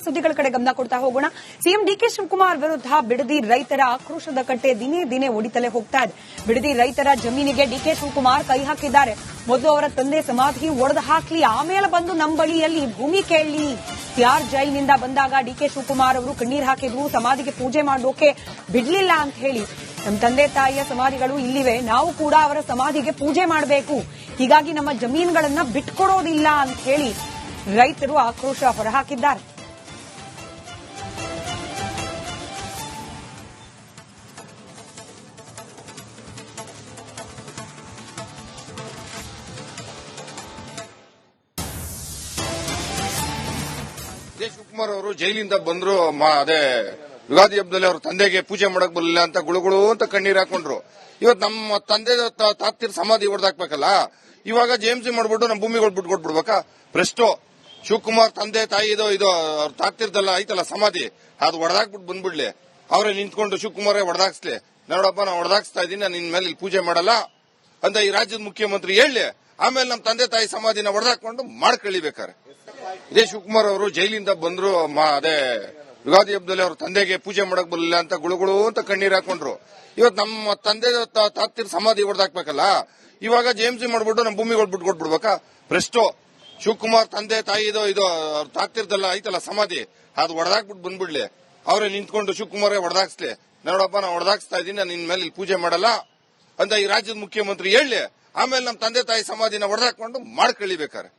ಸುದ್ದಿಗಳ ಕಡೆ ಗಮನ ಕೊಡ್ತಾ ಹೋಗೋಣ. ಸಿಎಂ ಡಿಕೆ ಶಿವಕುಮಾರ್ ವಿರುದ್ಧ ಬಿಡದಿ ರೈತರ ಆಕ್ರೋಶದ ಕಟ್ಟೆ ದಿನೇ ದಿನೇ ಒಡಿತಲೇ ಹೋಗ್ತಾ ಇದೆ. ಬಿಡದಿ ರೈತರ ಜಮೀನಿಗೆ ಡಿಕೆ ಶಿವಕುಮಾರ್ ಕೈ ಹಾಕಿದ್ದಾರೆ. ಮೊದಲು ಅವರ ತಂದೆ ಸಮಾಧಿ ಒಡೆದು ಹಾಕ್ಲಿ, ಆಮೇಲೆ ಬಂದು ನಮ್ಮ ಬಳಿಯಲ್ಲಿ ಭೂಮಿ ಕೇಳಲಿ. ತಿಹಾರ್ ಜೈಲಿನಿಂದ ಬಂದಾಗ ಡಿಕೆ ಶಿವಕುಮಾರ್ ಅವರು ಕಣ್ಣೀರ್ ಹಾಕಿದ್ರು, ಸಮಾಧಿಗೆ ಪೂಜೆ ಮಾಡೋಕೆ ಬಿಡ್ಲಿಲ್ಲ ಅಂತ ಹೇಳಿ. ನಮ್ಮ ತಂದೆ ತಾಯಿಯ ಸಮಾಧಿಗಳು ಇಲ್ಲಿವೆ, ನಾವು ಕೂಡ ಅವರ ಸಮಾಧಿಗೆ ಪೂಜೆ ಮಾಡಬೇಕು, ಹೀಗಾಗಿ ನಮ್ಮ ಜಮೀನುಗಳನ್ನ ಬಿಟ್ಕೊಡೋದಿಲ್ಲ ಅಂತ ಹೇಳಿ ರೈತರು ಆಕ್ರೋಶ ಹೊರಹಾಕಿದ್ದಾರೆ. ಶಿವಕುಮಾರ್ ಅವರು ಜೈಲಿಂದ ಬಂದ್ರು, ಅದೇ ಯುಗಾದಿ ಹಬ್ಬದಲ್ಲಿ ಅವ್ರ ತಂದೆಗೆ ಪೂಜೆ ಮಾಡಕ್ ಬರಲಿಲ್ಲ ಅಂತ ಗುಳುಗುಳು ಅಂತ ಕಣ್ಣೀರ್ ಹಾಕೊಂಡ್ರು. ಇವತ್ತು ನಮ್ಮ ತಂದೆ ತಾತಿರ್ ಸಮಾಧಿ ಹೊಡೆದಾಕ್ಬೇಕಲ್ಲ, ಇವಾಗ ಜೆಎಂಸಿ ಮಾಡ್ಬಿಟ್ಟು ನಮ್ಮ ಭೂಮಿಗಳು ಬಿಟ್ಕೊಟ್ಬಿಡ್ಬೇಕಾ? ಪ್ರಶ್ನೋ ಶಿವಕುಮಾರ್ ತಂದೆ ತಾಯಿ ಇದು ಅವ್ರ ತಾತಿರ್ದಲ್ಲ ಐತಲ್ಲ ಸಮಾಧಿ, ಅದು ಹೊಡೆದಾಕ್ಬಿಟ್ಟು ಬಂದ್ಬಿಡ್ಲಿ, ಅವರೇ ನಿಂತ್ಕೊಂಡು ಶಿವಕುಮಾರೇ ಹೊಡೆದಾಕ್ಸ್ಲಿ, ನೋಡಪ್ಪ ನಾ ಹೊಡೆದಾಕ್ಸ್ತಾ ಇದ್ದೀನಿ, ನಾನು ಇನ್ಮೇಲೆ ಇಲ್ಲಿ ಪೂಜೆ ಮಾಡಲ್ಲ ಅಂತ ಈ ರಾಜ್ಯದ ಮುಖ್ಯಮಂತ್ರಿ ಹೇಳಿ, ಆಮೇಲೆ ನಮ್ಮ ತಂದೆ ತಾಯಿ ಸಮಾಧಿನ ಹೊಡೆದಾಕೊಂಡು ಮಾಡ್ಕೊಳ್ಳಿಬೇಕಾರೆ. ಇದೇ ಶಿವಕುಮಾರ್ ಅವರು ಜೈಲಿಂದ ಬಂದ್ರು, ಅದೇ ಯುಗಾದಿ ಹಬ್ಬದಲ್ಲಿ ಅವ್ರ ತಂದೆಗೆ ಪೂಜೆ ಮಾಡಕ್ ಬರಲಿಲ್ಲ ಅಂತ ಗುಳುಗುಳು ಅಂತ ಕಣ್ಣೀರ್ ಹಾಕೊಂಡ್ರು. ಇವತ್ತು ನಮ್ಮ ತಂದೆ ತಾತಿರ್ ಸಮಾಧಿ ಹೊಡೆದಾಕ್ಬೇಕಲ್ಲ, ಇವಾಗ ಜೆಎಂಸಿ ಮಾಡ್ಬಿಟ್ಟು ನಮ್ಮ ಭೂಮಿಗಳು ಬಿಟ್ಕೊಟ್ಬಿಡ್ಬೇಕಾ? ಪ್ರಶ್ನೋ ಶಿವಕುಮಾರ್ ತಂದೆ ತಾಯಿ ಇದು ಅವ್ರ ತಾತಿರ್ದಲ್ಲ ಐತಲ್ಲ ಸಮಾಧಿ, ಅದು ಹೊಡೆದಾಕ್ಬಿಟ್ಟು ಬಂದ್ಬಿಡ್ಲಿ, ಅವರೇ ನಿಂತ್ಕೊಂಡು ಶಿವಕುಮಾರೇ ಹೊಡೆದಾಕ್ಸ್ಲಿ, ನೋಡಪ್ಪ ನಾ ಹೊಡೆದಾಕ್ಸ್ತಾ ಇದ್ದೀನಿ, ನಾನು ಇನ್ಮೇಲೆ ಇಲ್ಲಿ ಪೂಜೆ ಮಾಡಲ್ಲ ಅಂತ ಈ ರಾಜ್ಯದ ಮುಖ್ಯಮಂತ್ರಿ ಹೇಳಿ, ಆಮೇಲೆ ನಮ್ಮ ತಂದೆ ತಾಯಿ ಸಮಾಧಿನ ಹೊಡೆದಾಕೊಂಡು ಮಾಡ್ಕೊಳ್ಳಿಬೇಕಾರೆ.